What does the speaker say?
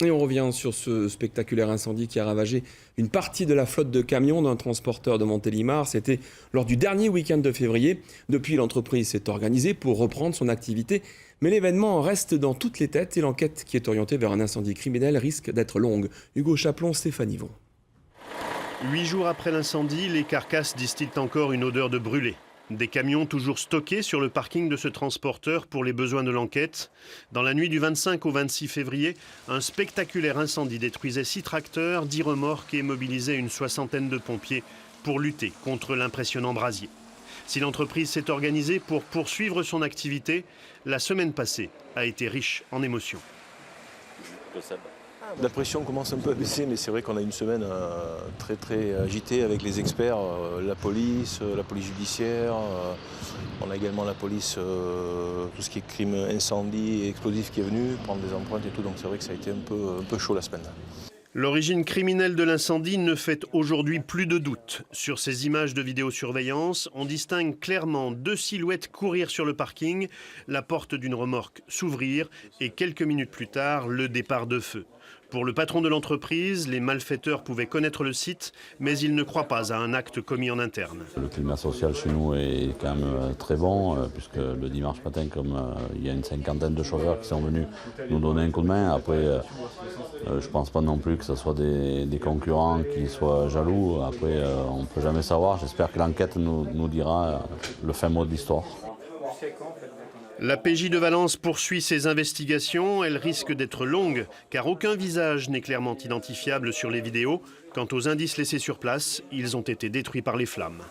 Et on revient sur ce spectaculaire incendie qui a ravagé une partie de la flotte de camions d'un transporteur de Montélimar. C'était lors du dernier week-end de février. Depuis, l'entreprise s'est organisée pour reprendre son activité. Mais l'événement reste dans toutes les têtes et l'enquête qui est orientée vers un incendie criminel risque d'être longue. Hugo Chaplon, Stéphanie Von. 8 jours après l'incendie, les carcasses distillent encore une odeur de brûlé. Des camions toujours stockés sur le parking de ce transporteur pour les besoins de l'enquête. Dans la nuit du 25 au 26 février, un spectaculaire incendie détruisait 6 tracteurs, 10 remorques et mobilisait une soixantaine de pompiers pour lutter contre l'impressionnant brasier. Si l'entreprise s'est organisée pour poursuivre son activité, la semaine passée a été riche en émotions. La pression commence un peu à baisser, mais c'est vrai qu'on a une semaine très agitée avec les experts, la police judiciaire, on a également la police, tout ce qui est crime, incendie et explosif qui est venu, prendre des empreintes et tout, donc c'est vrai que ça a été un peu chaud la semaine. L'origine criminelle de l'incendie ne fait aujourd'hui plus de doute. Sur ces images de vidéosurveillance, on distingue clairement 2 silhouettes courir sur le parking, la porte d'une remorque s'ouvrir et quelques minutes plus tard, le départ de feu. Pour le patron de l'entreprise, les malfaiteurs pouvaient connaître le site, mais ils ne croient pas à un acte commis en interne. Le climat social chez nous est quand même très bon, puisque le dimanche matin, comme il y a une cinquantaine de chauffeurs qui sont venus nous donner un coup de main. Après, je ne pense pas non plus que ce soit des concurrents qui soient jaloux. Après, on ne peut jamais savoir. J'espère que l'enquête nous dira le fin mot de l'histoire. La PJ de Valence poursuit ses investigations. Elles risquent d'être longues, car aucun visage n'est clairement identifiable sur les vidéos. Quant aux indices laissés sur place, ils ont été détruits par les flammes.